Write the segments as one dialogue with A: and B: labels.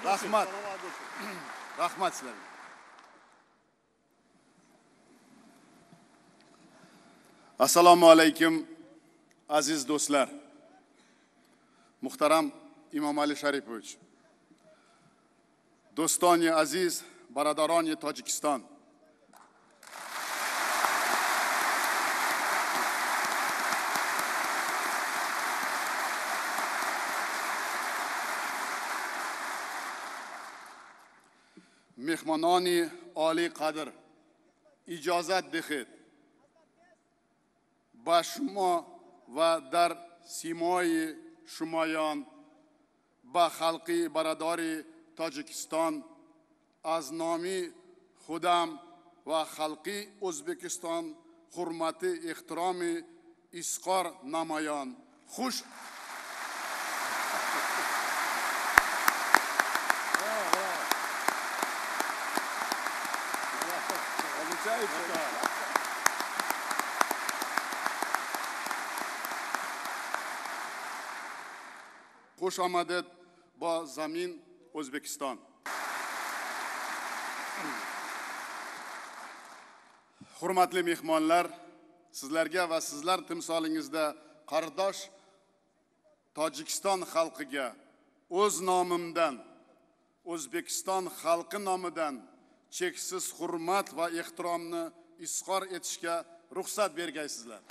A: Rahmat. Rahmat sizlarga. Assalomu alaykum aziz do'stlar. Muhtaram Imomali Sharipovich. Do'stoni aziz, barodaroni Tojikiston. mehmononi oliy qadr, ijozat dehid ba shumo va dar simoyi shumoyon ba xalqi baradori Tojikiston az nomi xudam va xalqi O'zbekiston hurmati ehtiromi izhor namoyon xush Xush omaded ba zamin O'zbekiston. Hurmatli mehmonlar, sizlarga va sizlar timsolingizda qardosh Tojikiston xalqiga o'z nomimdan, O'zbekiston xalqi nomidan cheksiz hurmat va ehtiromni izhor etishga ruxsat bergaysizlar.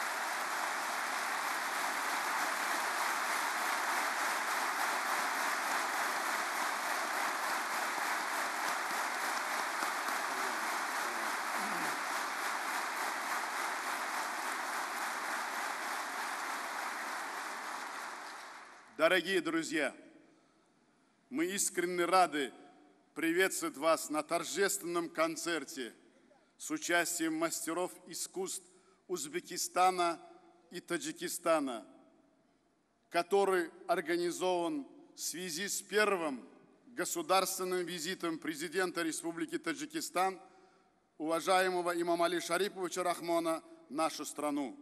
A: Дорогие друзья, мы искренне рады приветствовать вас на торжественном концерте с участием мастеров искусств Узбекистана и Таджикистана, который организован в связи с первым государственным визитом президента Республики Таджикистан, уважаемого Имомали Шариповича Рахмона, в нашу страну.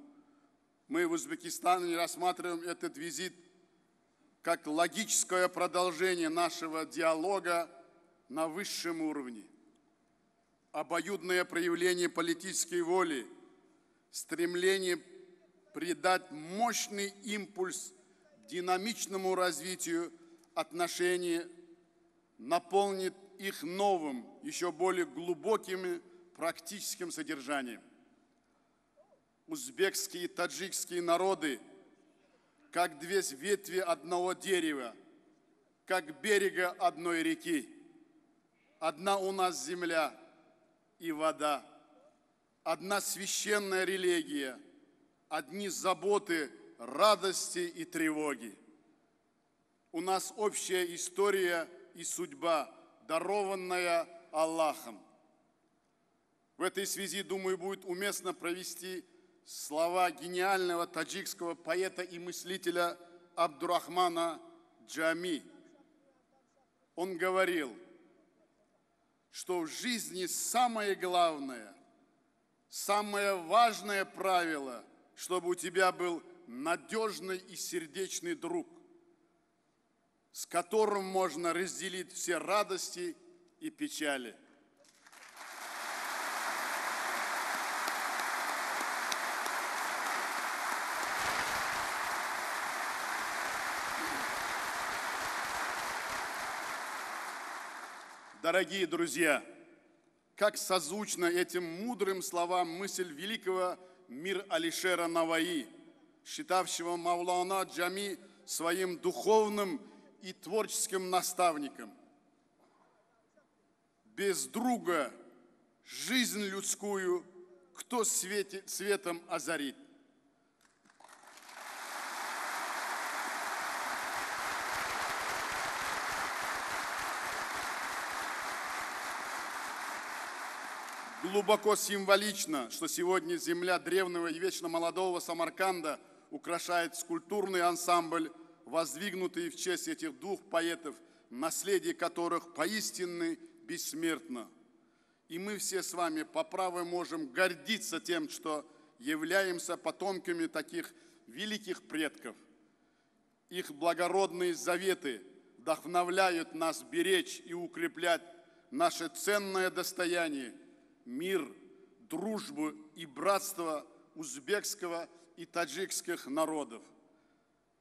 A: Мы в Узбекистане рассматриваем этот визит как логическое продолжение нашего диалога на высшем уровне. Обоюдное проявление политической воли, стремление придать мощный импульс динамичному развитию отношений, наполнит их новым, еще более глубоким практическим содержанием. Узбекские и таджикские народы как две ветви одного дерева, как берега одной реки. Одна у нас земля и вода, одна священная религия, одни заботы, радости и тревоги. У нас общая история и судьба, дарованная Аллахом. В этой связи, думаю, будет уместно провести слова гениального таджикского поэта и мыслителя Абдурахмана Джами. Он говорил, что в жизни самое главное, самое важное правило, чтобы у тебя был надежный и сердечный друг, с которым можно разделить все радости и печали. Дорогие друзья, как созвучно этим мудрым словам мысль великого Мир Алишера Наваи, считавшего Мавлана Джами своим духовным и творческим наставником. Без друга жизнь людскую кто светом озарит? Глубоко символично, что сегодня земля древнего и вечно молодого Самарканда украшает скульптурный ансамбль, воздвигнутый в честь этих двух поэтов, наследие которых поистине бессмертно. И мы все с вами по праву можем гордиться тем, что являемся потомками таких великих предков. Их благородные заветы вдохновляют нас беречь и укреплять наше ценное достояние – мир, дружбу и братство узбекского и таджикских народов.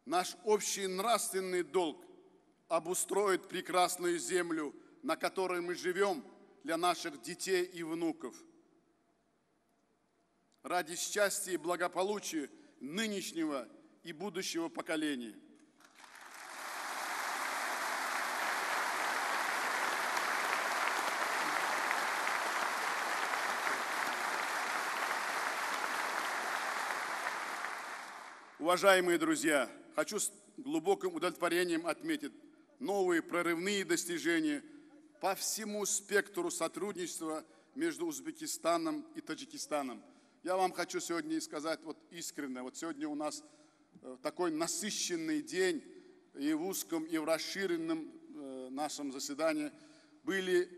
A: Наш общий нравственный долг – обустроить прекрасную землю, на которой мы живем, для наших детей и внуков. Ради счастья и благополучия нынешнего и будущего поколений. Уважаемые друзья, хочу с глубоким удовлетворением отметить новые прорывные достижения по всему спектру сотрудничества между Узбекистаном и Таджикистаном. Я вам хочу сегодня сказать искренне, сегодня у нас такой насыщенный день, и в узком, и в расширенном нашем заседании были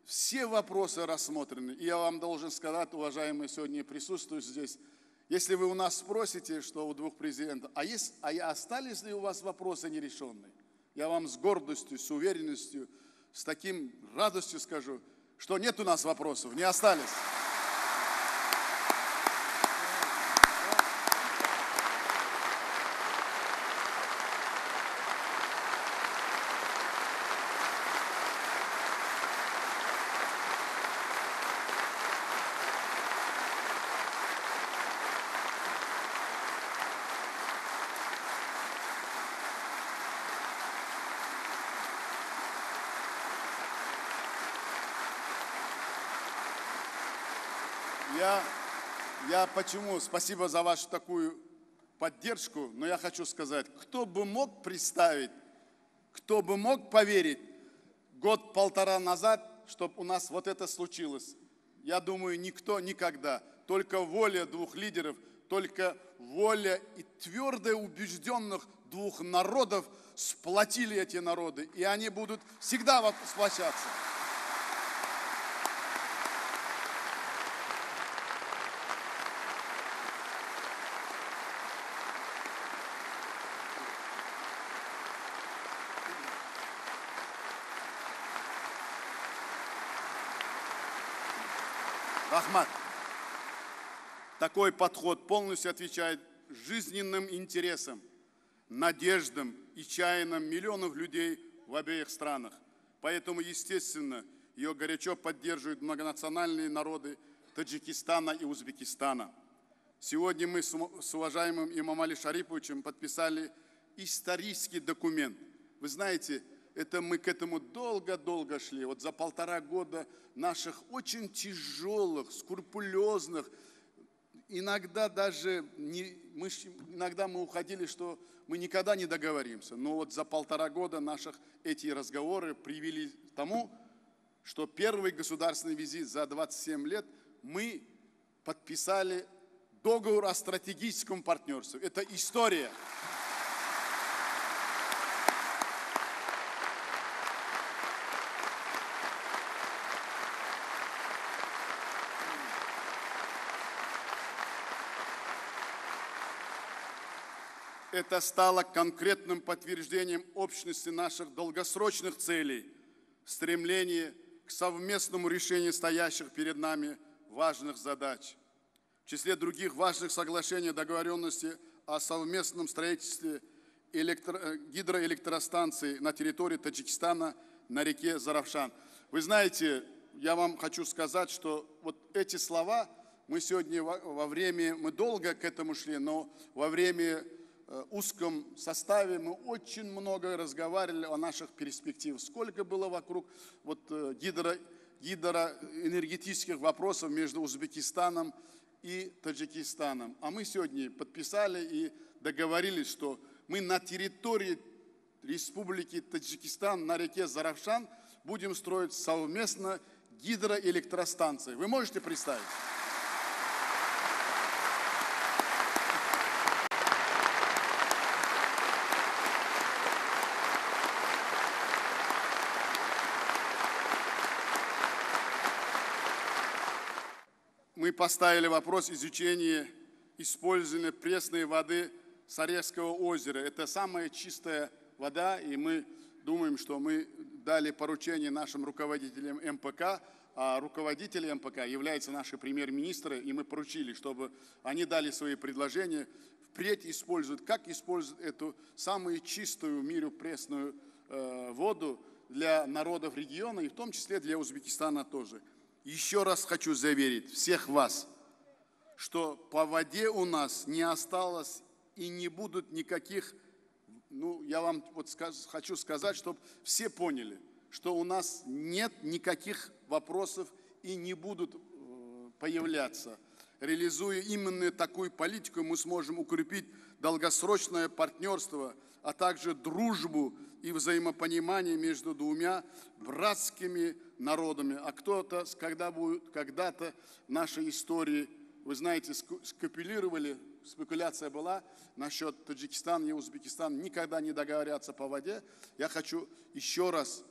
A: все вопросы рассмотрены. И я вам должен сказать, уважаемые сегодня присутствующие здесь, если вы у нас спросите, что у двух президентов, остались ли у вас вопросы нерешенные? Я вам с гордостью, с уверенностью, с таким радостью скажу, что нет у нас вопросов, не остались. Почему? Спасибо за вашу такую поддержку, но я хочу сказать, кто бы мог представить, кто бы мог поверить год-полтора назад, чтобы у нас это случилось? Я думаю, никто никогда. Только воля двух лидеров, только воля и твердая убежденных двух народов сплотили эти народы, и они будут всегда сплощаться. Рахмат. Такой подход полностью отвечает жизненным интересам, надеждам и чаянам миллионов людей в обеих странах. Поэтому, естественно, ее горячо поддерживают многонациональные народы Таджикистана и Узбекистана. Сегодня мы с уважаемым Имамали Шариповичем подписали исторический документ. Вы знаете, мы к этому долго-долго шли. За 1,5 года наших очень тяжелых, скрупулезных, иногда мы уходили, что мы никогда не договоримся. Но за 1,5 года наших эти разговоры привели к тому, что первый государственный визит за 27 лет мы подписали договор о стратегическом партнерстве. Это история. Это стало конкретным подтверждением общности наших долгосрочных целей, стремления к совместному решению стоящих перед нами важных задач. В числе других важных соглашений и договоренностей о совместном строительстве гидроэлектростанции на территории Таджикистана на реке Заравшан. Вы знаете, я вам хочу сказать, что эти слова мы сегодня мы долго к этому шли, но во время узком составе мы очень много разговаривали о наших перспективах. Сколько было вокруг гидроэнергетических вопросов между Узбекистаном и Таджикистаном. А мы сегодня подписали и договорились, что мы на территории Республики Таджикистан на реке Заравшан будем строить совместно гидроэлектростанции. Вы можете представить? Мы поставили вопрос изучения использования пресной воды Сарецкого озера. Это самая чистая вода, и мы думаем, что мы дали поручение нашим руководителям МПК, а руководители МПК являются наши премьер-министры, и мы поручили, чтобы они дали свои предложения, впредь используют, как используют эту самую чистую в мире пресную воду для народов региона, и в том числе для Узбекистана тоже. Еще раз хочу заверить всех вас, что по воде у нас не осталось и не будут никаких, я вам хочу сказать, чтобы все поняли, что у нас нет никаких вопросов и не будут появляться. Реализуя именно такую политику, мы сможем укрепить долгосрочное партнерство, а также дружбу и взаимопонимание между двумя братскими народами. А кто-то, когда-то в нашей истории, вы знаете, спекуляция была насчет Таджикистана и Узбекистана, никогда не договорятся по воде. Я хочу еще раз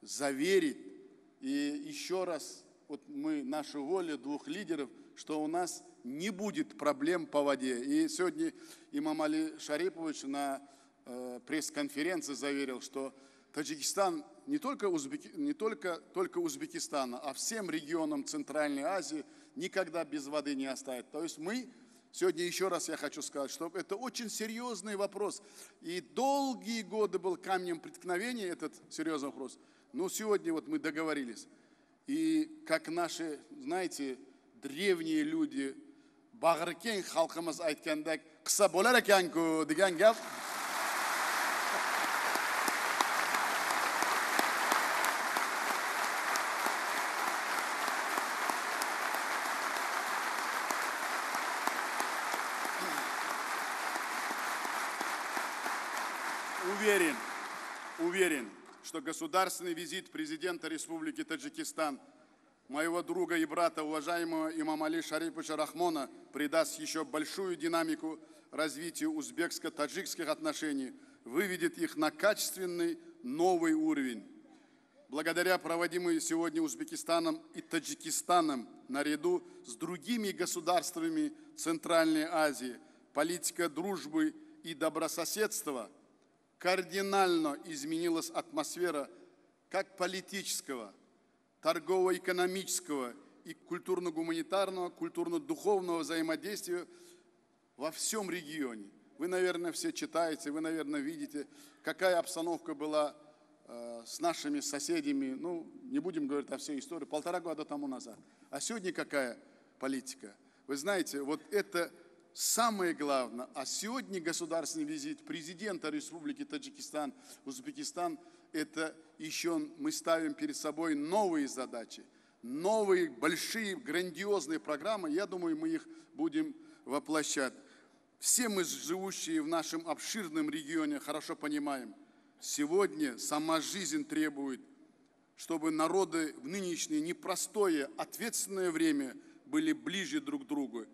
A: заверить и еще раз, наша воля двух лидеров, что у нас не будет проблем по воде. И сегодня имам Али Шарипович на пресс-конференции заверил, что Таджикистан не только Узбекистана, а всем регионам Центральной Азии никогда без воды не оставит. То есть мы сегодня еще раз я хочу сказать, что это очень серьезный вопрос. И долгие годы был камнем преткновения этот серьезный вопрос. Но сегодня мы договорились. И как наши, знаете, древние люди, Багыркен халқымыз айтканда, қыса болар екен-ку деген гәп. Уверен, что государственный визит президента Республики Таджикистан, моего друга и брата, уважаемого имама Али Шариповича Рахмона, придаст еще большую динамику развитию узбекско-таджикских отношений, выведет их на качественный новый уровень. Благодаря проводимой сегодня Узбекистаном и Таджикистаном наряду с другими государствами Центральной Азии политика дружбы и добрососедства кардинально изменилась атмосфера как политического, торгово-экономического и культурно-гуманитарного, культурно-духовного взаимодействия во всем регионе. Вы, наверное, все читаете, вы, наверное, видите, какая обстановка была с нашими соседями, не будем говорить о всей истории, 1,5 года тому назад. А сегодня какая политика? Вы знаете, это самое главное. А сегодня государственный визит президента Республики Таджикистан, Узбекистан, это еще мы ставим перед собой новые задачи, новые, большие, грандиозные программы. Я думаю, мы их будем воплощать. Все мы, живущие в нашем обширном регионе, хорошо понимаем, сегодня сама жизнь требует, чтобы народы в нынешнее непростое, ответственное время были ближе друг к другу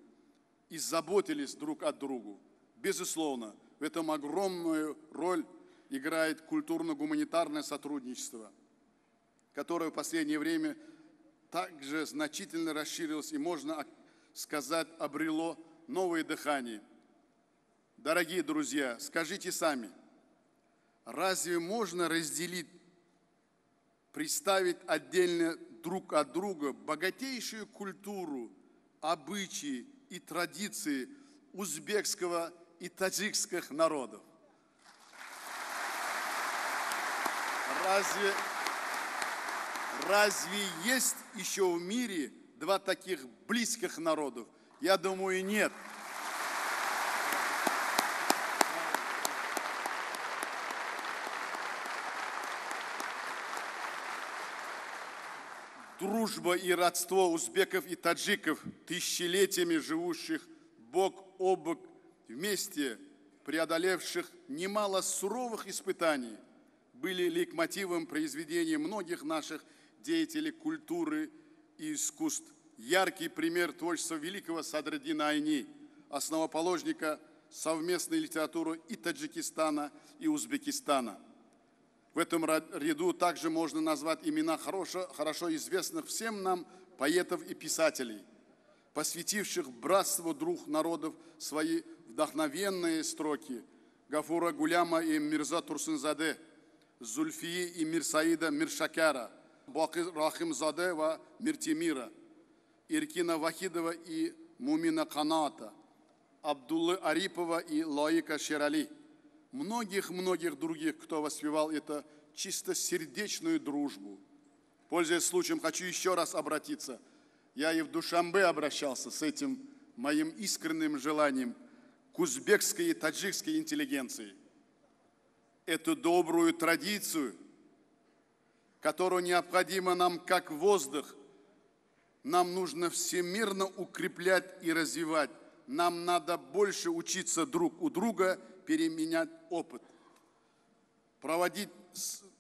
A: и заботились друг о друге. Безусловно, в этом огромную роль играет культурно-гуманитарное сотрудничество, которое в последнее время также значительно расширилось и, можно сказать, обрело новое дыхание. Дорогие друзья, скажите сами, разве можно разделить, представить отдельно друг от друга богатейшую культуру, обычаи и традиции узбекского и таджикских народов? Разве есть еще в мире два таких близких народов? Я думаю, нет. Дружба и родство узбеков и таджиков, тысячелетиями живущих бок о бок вместе, преодолевших немало суровых испытаний, были лейтмотивом произведения многих наших деятелей культуры и искусств. Яркий пример творчества великого Садреддина Айни, основоположника совместной литературы и Таджикистана, и Узбекистана. В этом ряду также можно назвать имена хорошо известных всем нам поэтов и писателей, посвятивших братству двух народов свои вдохновенные строки: Гафура Гуляма и Мирза Турсунзаде, Зульфии и Мирсаида Миршакяра, Бакир Рахимзаде ва Миртимира, Иркина Вахидова и Мумина Каната, Абдуллы Арипова и Лаика Шерали, многих-многих других, кто воспевал это чистосердечную дружбу. Пользуясь случаем, хочу еще раз обратиться. Я и в Душанбе обращался с этим моим искренним желанием к узбекской и таджикской интеллигенции. Эту добрую традицию, которую необходимо нам как воздух, нам нужно всемирно укреплять и развивать. Нам надо больше учиться друг у друга, переменять опыт, проводить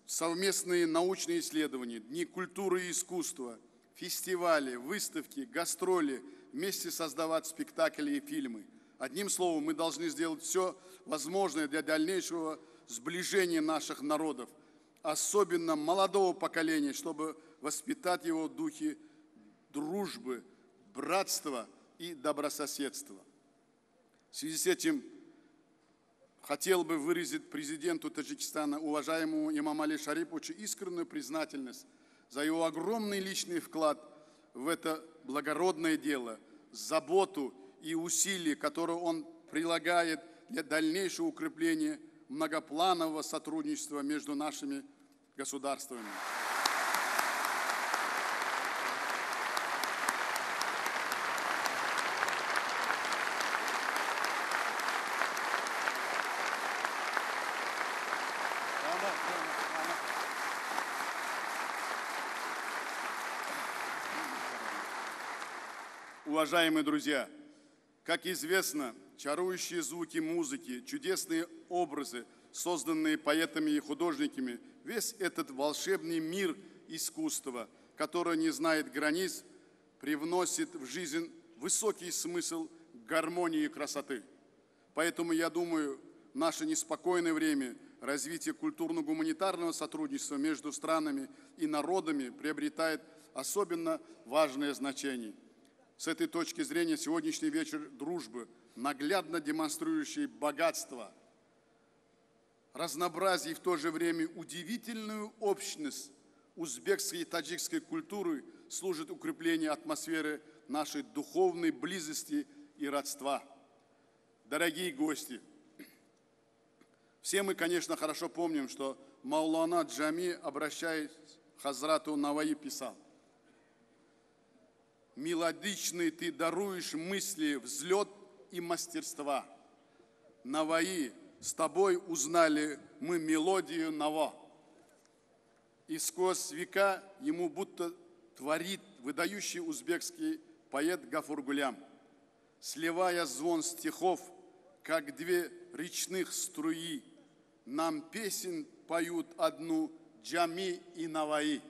A: совместные научные исследования, дни культуры и искусства, фестивали, выставки, гастроли, вместе создавать спектакли и фильмы. Одним словом, мы должны сделать все возможное для дальнейшего сближения наших народов, особенно молодого поколения, чтобы воспитать его в духе дружбы, братства и добрососедства. В связи с этим хотел бы выразить президенту Таджикистана, уважаемому Имамали Шариповичу, искреннюю признательность за его огромный личный вклад в это благородное дело, заботу и усилия, которые он прилагает для дальнейшего укрепления многопланового сотрудничества между нашими государствами. Уважаемые друзья, как известно, чарующие звуки музыки, чудесные образы, созданные поэтами и художниками, весь этот волшебный мир искусства, который не знает границ, привносит в жизнь высокий смысл гармонии и красоты. Поэтому, я думаю, в наше неспокойное время развитие культурно-гуманитарного сотрудничества между странами и народами приобретает особенно важное значение. С этой точки зрения сегодняшний вечер дружбы, наглядно демонстрирующий богатство, разнообразие и в то же время удивительную общность узбекской и таджикской культуры, служит укреплению атмосферы нашей духовной близости и родства. Дорогие гости, все мы, конечно, хорошо помним, что Маулана Джами, обращаясь к Хазрату Наваи, писал: «Мелодичный ты даруешь мысли, взлет и мастерства. Наваи, с тобой узнали мы мелодию Нава». И сквозь века ему будто творит выдающий узбекский поэт Гафур Гулям, сливая звон стихов, как две речных струи, нам песен поют одну Джами и Наваи.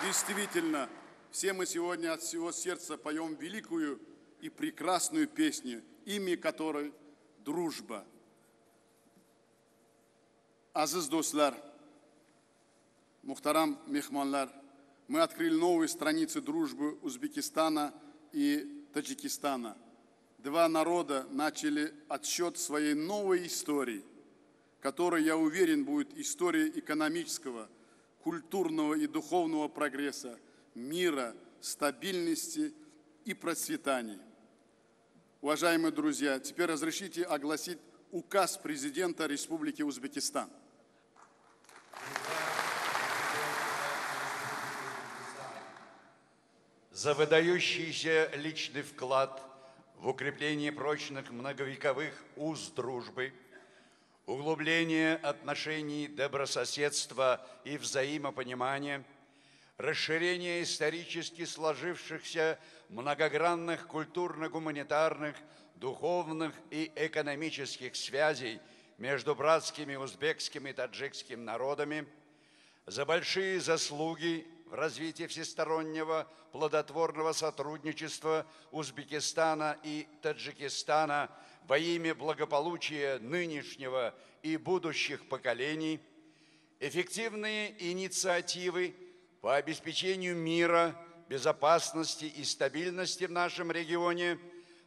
A: Действительно, все мы сегодня от всего сердца поем великую и прекрасную песню, имя которой дружба. Азиз достар, мухтарам мехманлар, мы открыли новые страницы дружбы Узбекистана и Таджикистана. Два народа начали отсчет своей новой истории, которая, я уверен, будет историей экономического, культурного и духовного прогресса, мира, стабильности и процветания. Уважаемые друзья, теперь разрешите огласить указ президента Республики Узбекистан.
B: За выдающийся личный вклад в укрепление прочных многовековых уз дружбы, углубление отношений добрососедства и взаимопонимания, расширение исторически сложившихся многогранных культурно-гуманитарных, духовных и экономических связей между братскими узбекским и таджикским народами, за большие заслуги в развитии всестороннего плодотворного сотрудничества Узбекистана и Таджикистана во имя благополучия нынешнего и будущих поколений, эффективные инициативы по обеспечению мира безопасности и стабильности в нашем регионе,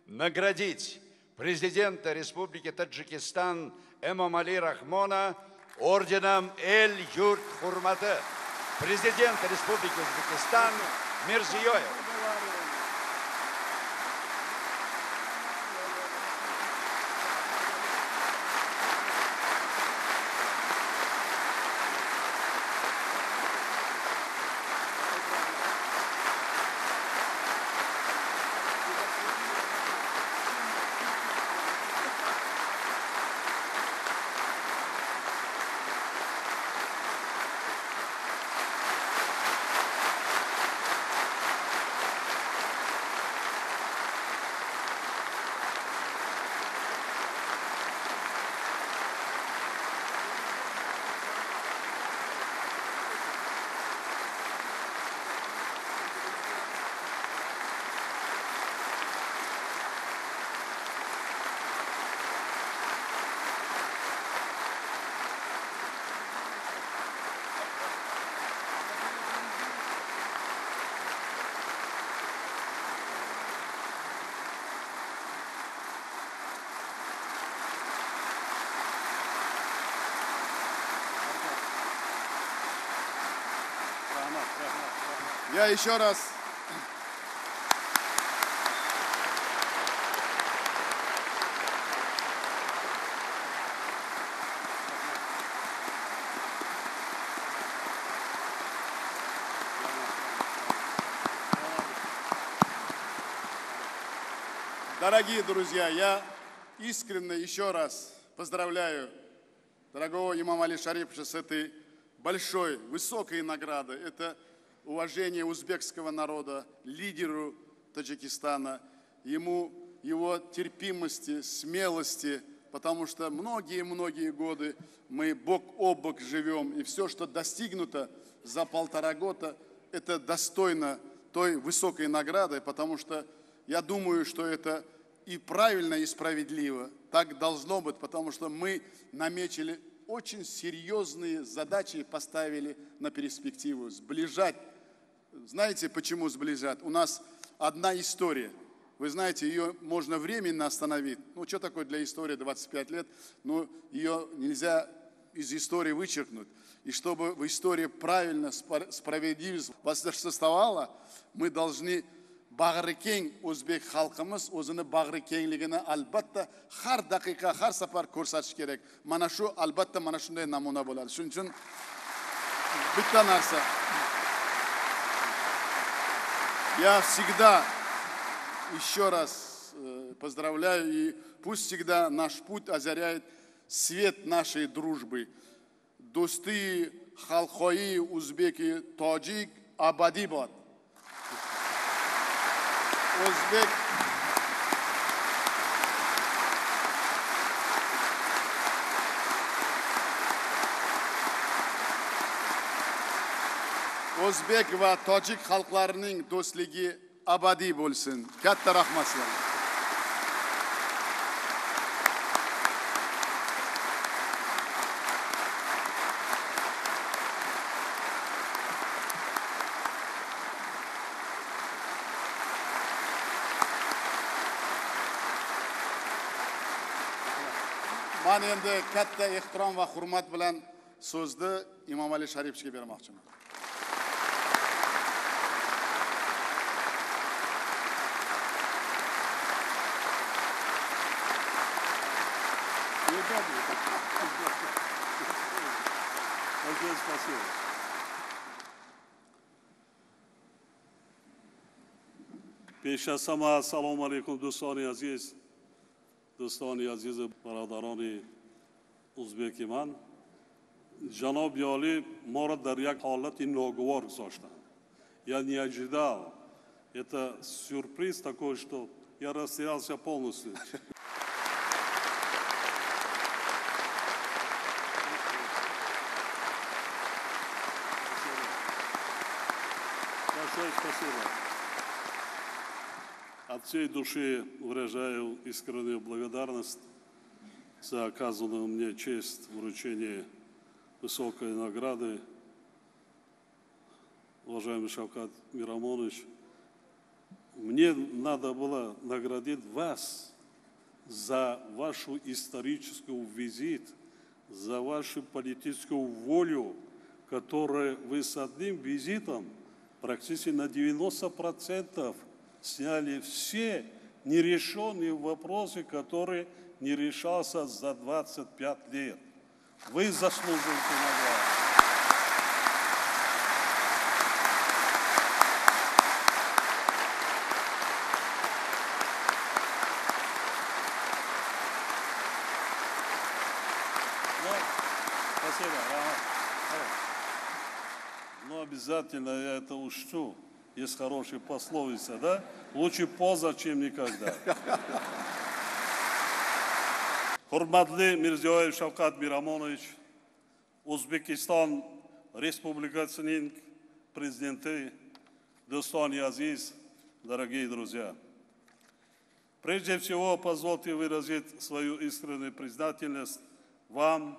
B: наградить президента Республики Таджикистан Эмомали Рахмона орденом Эль-Юрт Хурматы, президента Республики Узбекистан Мирзиёев.
A: Я еще раз Дорогие друзья, я искренне еще раз поздравляю дорогого имама Али Шариповича с этой большой, высокой наградой. Это уважение узбекского народа, лидеру Таджикистана, ему, его терпимости, смелости, потому что многие-многие годы мы бок о бок живем, и все, что достигнуто за 1,5 года, это достойно той высокой награды, потому что я думаю, что это и правильно, и справедливо. Так должно быть, потому что мы наметили очень серьезные задачи и поставили на перспективу. Сближать. Знаете, почему сближать? У нас одна история. Вы знаете, ее можно временно остановить. Ну, что такое для истории 25 лет? Ну, ее нельзя из истории вычеркнуть. И чтобы в истории правильно, справедливо восторжествовала, мы должны bag'ri keng o'zbek xalqimiz o'zini bag'ri kengligini albatta har daqiqa, har safar ko'rsatish kerak. Mana shu albatta mana shunday namuna bo'ladi. Shuning uchun bitta narsa. Я всегда еще раз поздравляю, и пусть всегда наш путь озаряет свет нашей дружбы. Do'sti xalqoyi o'zbeki tojik abadiy bod. O'zbek va tojik xalqlarining do'stligi abadiy bo'lsin. Katta rahmat sizlarga. Men endi katta ehtirom va hurmat bilan so'zni Imom Ali Sharipovga bermoqchiman.
C: پیش از همه سلام علیکم دوستان عزیز، دوستان عزیز برادران ازبک من. جناب عالی ما را در یک حالت ناگوار گذاشتند. Я не ожидал. Это сюрприз такой, что я растерялся полностью. Большое спасибо. От всей души выражаю искреннюю благодарность за оказанную мне честь вручения высокой награды уважаемый Шавкат Мирамонович, мне надо было наградить вас за вашу историческую визит, за вашу политическую волю, которую вы с одним визитом практически на 90% сняли все нерешенные вопросы, которые не решался за 25 лет. Вы заслуживаете награды. Спасибо, но обязательно я это учту. Есть хорошая пословица, да? Лучше поздно, чем никогда. Hurmatli Mirziyoyev Shavkat Miramonovich, O'zbekiston Республикасының президенты, Достойный и Азиз, дорогие друзья. Прежде всего, позвольте выразить свою искреннюю признательность вам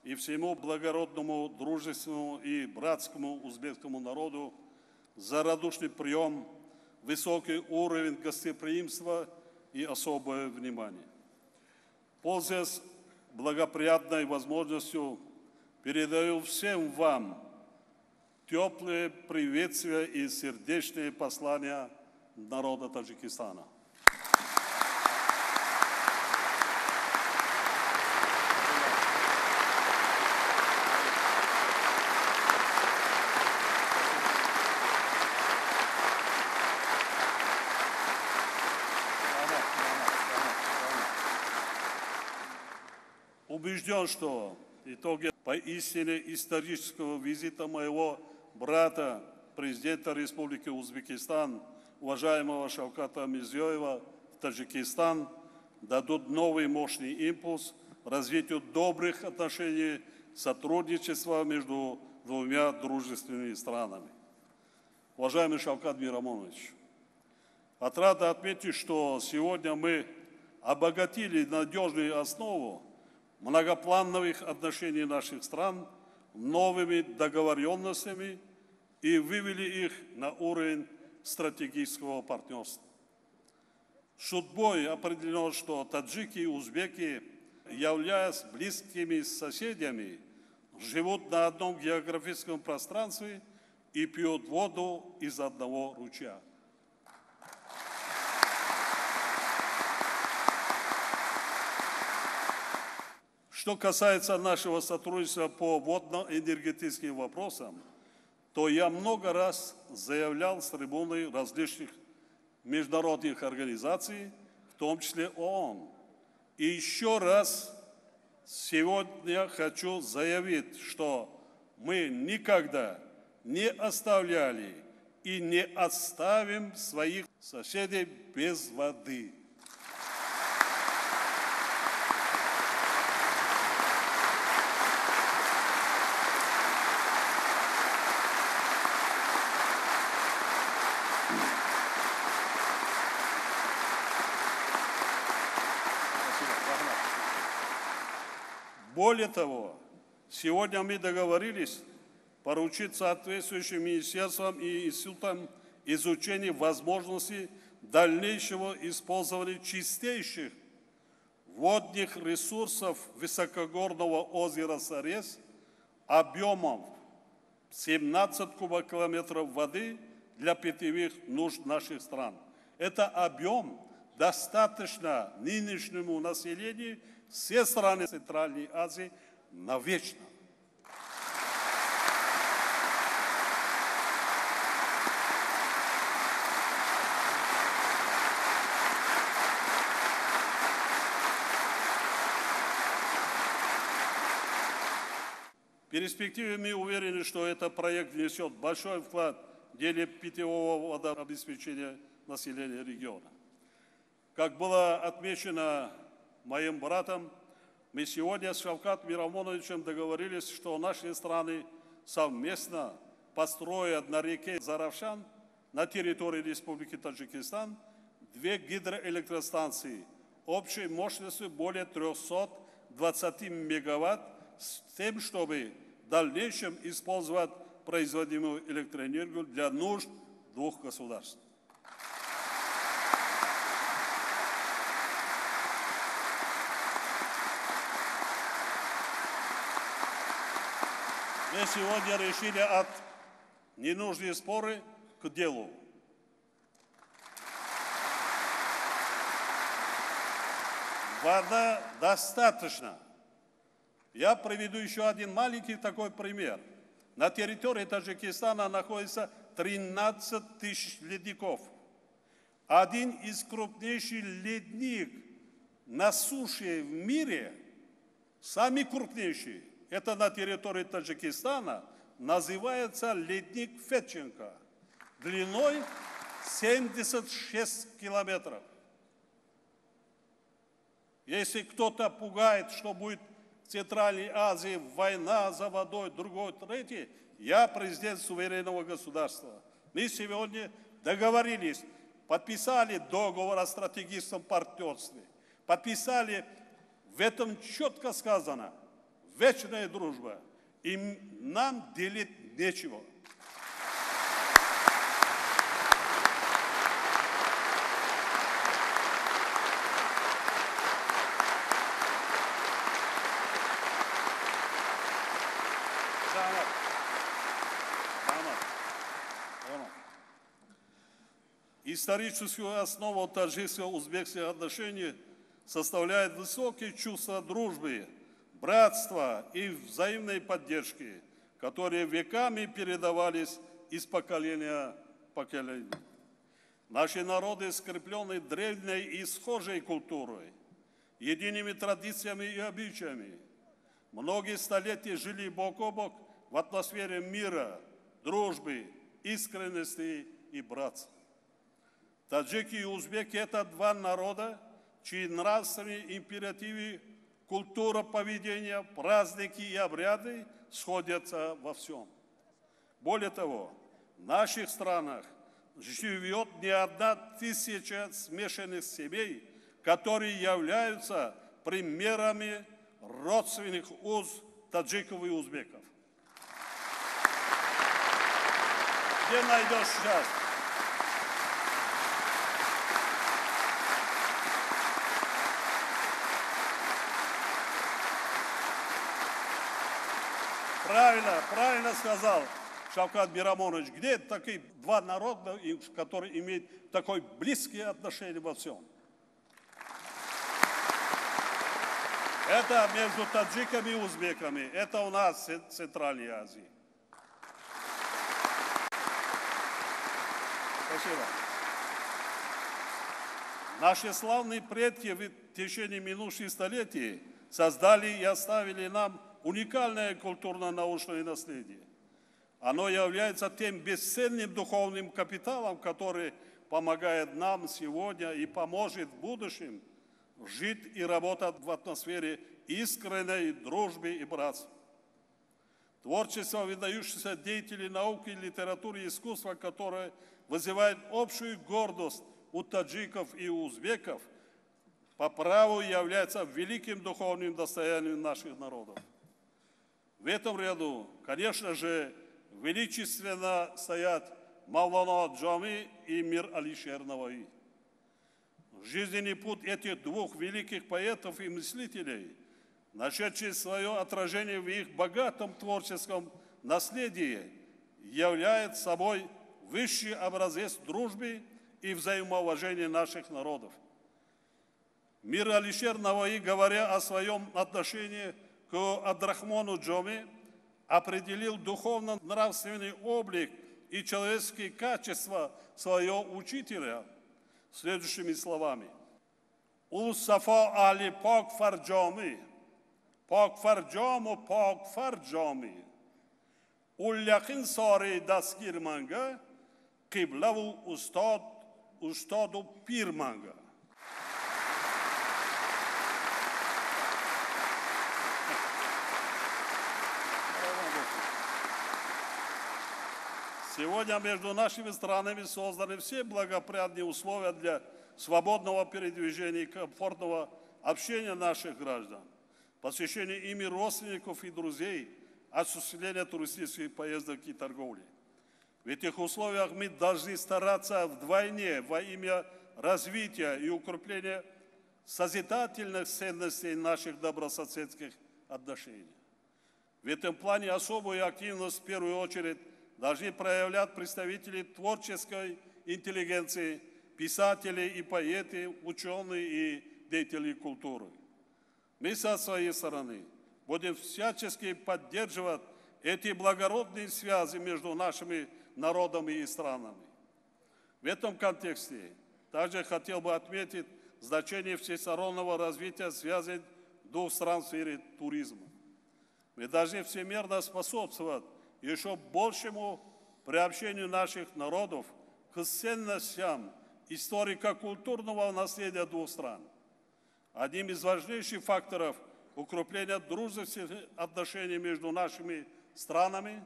C: и всему благородному, дружественному и братскому узбекскому народу за радушный прием, высокий уровень гостеприимства и особое внимание. Пользуясь благоприятной возможностью, передаю всем вам теплые приветствия и сердечные послания народа Таджикистана. Убежден, что итоги поистине исторического визита моего брата, президента Республики Узбекистан, уважаемого Шавката Мирзиёева в Таджикистан, дадут новый мощный импульс развитию добрых отношений, сотрудничества между двумя дружественными странами. Уважаемый Шавкат Мирамонович, отрадно отметить, что сегодня мы обогатили надежную основу многоплановых отношений наших стран новыми договоренностями и вывели их на уровень стратегического партнерства. Судьбой определено, что таджики и узбеки, являясь близкими соседями, живут на одном географическом пространстве и пьют воду из одного ручья. Что касается нашего сотрудничества по водно-энергетическим вопросам, то я много раз заявлял с трибуны различных международных организаций, в том числе ООН. И еще раз сегодня хочу заявить, что мы никогда не оставляли и не оставим своих соседей без воды. Более того, сегодня мы договорились поручить соответствующим министерствам и институтам изучение возможностей дальнейшего использования чистейших водных ресурсов высокогорного озера Сарез объемом 17 кубокилометров воды для питьевых нужд наших стран. Это объем достаточно нынешнему населению все страны Центральной Азии навечно. В перспективе мы уверены, что этот проект внесет большой вклад в деле питьевого водообеспечения населения региона. Как было отмечено моим братом, мы сегодня с Шавкатом Мирамоновичем договорились, что наши страны совместно построят на реке Заравшан на территории Республики Таджикистан 2 гидроэлектростанции общей мощностью более 320 мегаватт с тем, чтобы в дальнейшем использовать производимую электроэнергию для нужд двух государств. Мы сегодня решили от ненужных споров к делу. Вода достаточно. Я приведу еще один маленький такой пример. На территории Таджикистана находится 13 тысяч ледников. Один из крупнейших ледник на суше в мире, самый крупнейший, это на территории Таджикистана, называется ледник Фетченко, длиной 76 километров. Если кто-то пугает, что будет в Центральной Азии война за водой, другой, третий, я президент суверенного государства. Мы сегодня договорились, подписали договор о стратегическом партнерстве, подписали, в этом четко сказано, вечная дружба, и нам делить нечего. Историческую основу таджикско-узбекских отношений составляет высокие чувства дружбы, братства и взаимной поддержки, которые веками передавались из поколения в поколение. Наши народы скреплены древней и схожей культурой, едиными традициями и обычаями. Многие столетия жили бок о бок в атмосфере мира, дружбы, искренности и братства. Таджики и узбеки – это два народа, чьи нравственные императивы, культура поведения, праздники и обряды сходятся во всем. Более того, в наших странах живет не 1000 смешанных семей, которые являются примерами родственных уз таджиков и узбеков. Где найдешь сейчас? Правильно сказал Шавкат Мирамонович. Где такие два народа, которые имеют такое близкие отношения во всем? Это между таджиками и узбеками. Это у нас в Центральной Азии. Спасибо. Наши славные предки в течение минувших столетий создали и оставили нам уникальное культурно-научное наследие. Оно является тем бесценным духовным капиталом, который помогает нам сегодня и поможет в будущем жить и работать в атмосфере искренней дружбы и братства. Творчество выдающихся деятелей науки, литературы и искусства, которое вызывает общую гордость у таджиков и узбеков, по праву является великим духовным достоянием наших народов. В этом ряду, конечно же, величественно стоят Мавлана Джами и Мир Алишер Наваи. Жизненный путь этих двух великих поэтов и мыслителей, нашедший свое отражение в их богатом творческом наследии, является собой высший образец дружбы и взаимоуважения наших народов. Мир Алишер Наваи, говоря о своем отношении к Абдрахману Джами, определил духовно-нравственный облик и человеческие качества своего учителя следующими словами. У сафа али пак фарджами, пак фарджаму пак фарджами, улякин сари дастгир манга, киблаву устаду пир манга. Сегодня между нашими странами созданы все благоприятные условия для свободного передвижения и комфортного общения наших граждан, посещения ими родственников и друзей, осуществления туристических поездок и торговли. В этих условиях мы должны стараться вдвойне во имя развития и укрепления созидательных ценностей наших добрососедских отношений. В этом плане особую активность в первую очередь должны проявлять представители творческой интеллигенции, писатели и поэты, ученые и деятели культуры. Мы со своей стороны будем всячески поддерживать эти благородные связи между нашими народами и странами. В этом контексте также хотел бы отметить значение всестороннего развития связей двух стран в сфере туризма. Мы должны всемирно способствовать еще большему приобщению наших народов к ценностям историко-культурного наследия двух стран. Одним из важнейших факторов укрепления дружеских отношений между нашими странами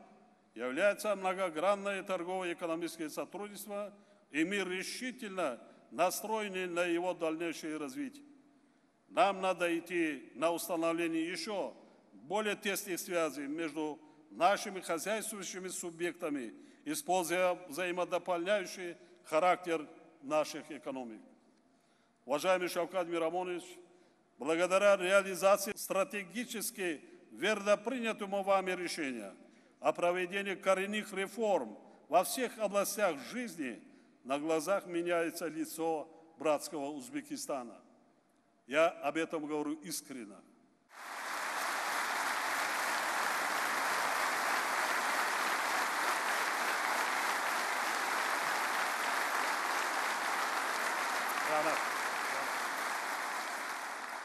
C: является многогранное торгово-экономическое сотрудничество, и мир решительно настроены на его дальнейшее развитие. Нам надо идти на установление еще более тесных связей между нашими хозяйствующими субъектами, используя взаимодополняющий характер наших экономик. Уважаемый Шавкат Мирамонович, благодаря реализации стратегически верно принятому вами решения о проведении коренных реформ во всех областях жизни, на глазах меняется лицо братского Узбекистана. Я об этом говорю искренне.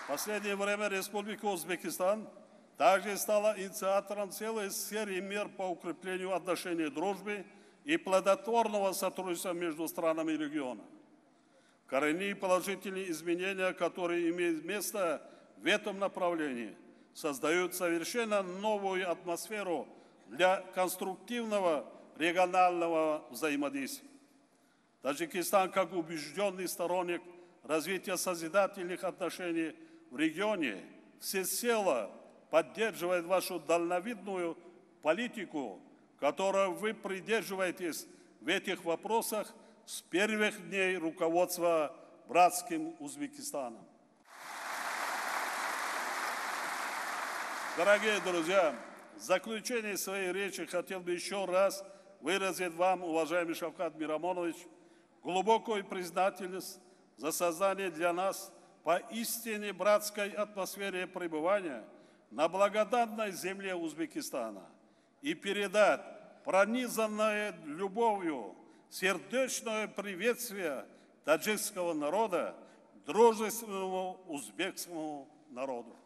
C: В последнее время Республика Узбекистан также стала инициатором целой серии мер по укреплению отношений дружбы и плодотворного сотрудничества между странами региона. Коренные положительные изменения, которые имеют место в этом направлении, создают совершенно новую атмосферу для конструктивного регионального взаимодействия. Таджикистан, как убежденный сторонник развития созидательных отношений в регионе, всецело поддерживает вашу дальновидную политику, которой вы придерживаетесь в этих вопросах с первых дней руководства братским Узбекистаном. Дорогие друзья, в заключение своей речи хотел бы еще раз выразить вам, уважаемый Шавкат Мирамонович, глубокую признательность за создание для нас поистине братской атмосферы пребывания на благодатной земле Узбекистана и передать пронизанное любовью сердечное приветствие таджикского народа дружественному узбекскому народу.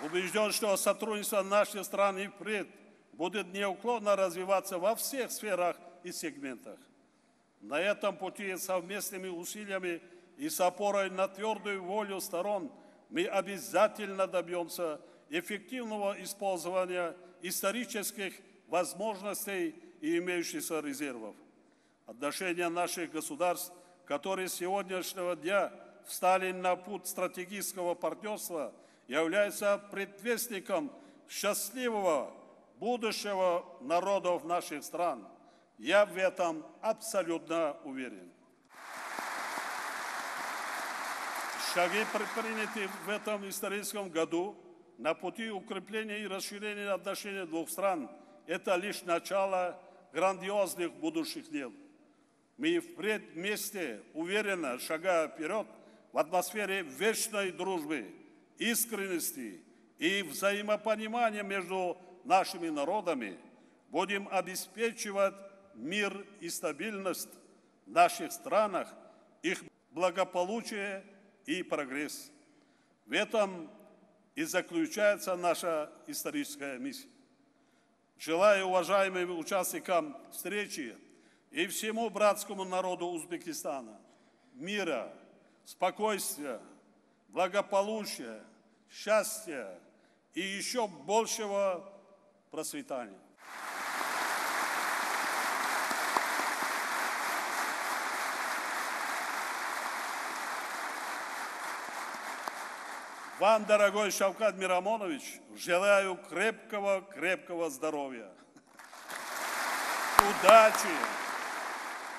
C: Убежден, что сотрудничество нашей страны и впредь будет неуклонно развиваться во всех сферах и сегментах. На этом пути совместными усилиями и с опорой на твердую волю сторон мы обязательно добьемся эффективного использования исторических возможностей и имеющихся резервов. Отношения наших государств, которые с сегодняшнего дня встали на путь стратегического партнерства, является предвестником счастливого будущего народов наших стран. Я в этом абсолютно уверен. Шаги, предприняты в этом историческом году на пути укрепления и расширения отношений двух стран, это лишь начало грандиозных будущих дел. Мы впредь вместе уверенно шагая вперед в атмосфере вечной дружбы, искренности и взаимопонимания между нашими народами будем обеспечивать мир и стабильность в наших странах, их благополучие и прогресс. В этом и заключается наша историческая миссия. Желаю уважаемым участникам встречи и всему братскому народу Узбекистана мира, спокойствия, благополучия, счастья и еще большего процветания. Вам, дорогой Шавкат Мирамонович, желаю крепкого здоровья,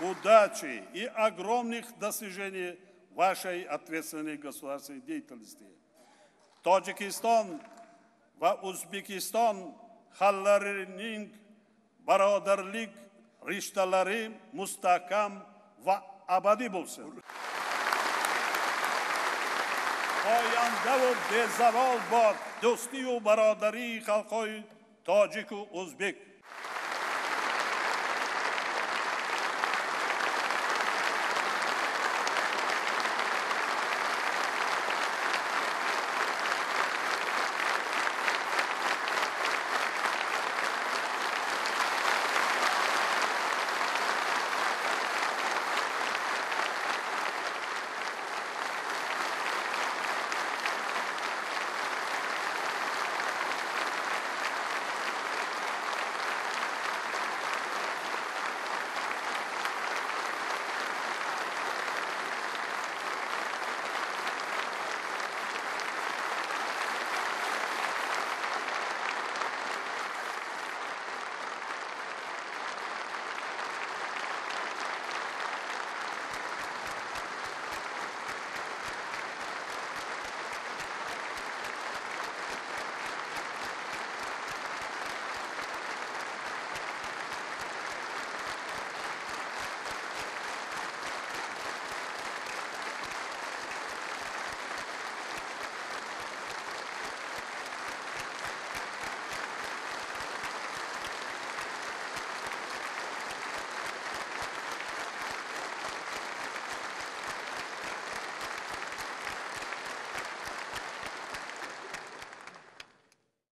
C: удачи и огромных достижений вашей ответственной государственной деятельности. Tojikiston va O'zbekiston xalqlarining barodarlik rishtalari mustahkam va abadiy bo'lsin. Poyanda va bezavol bor do'sti va barodari xalqoy tojik va o'zbek.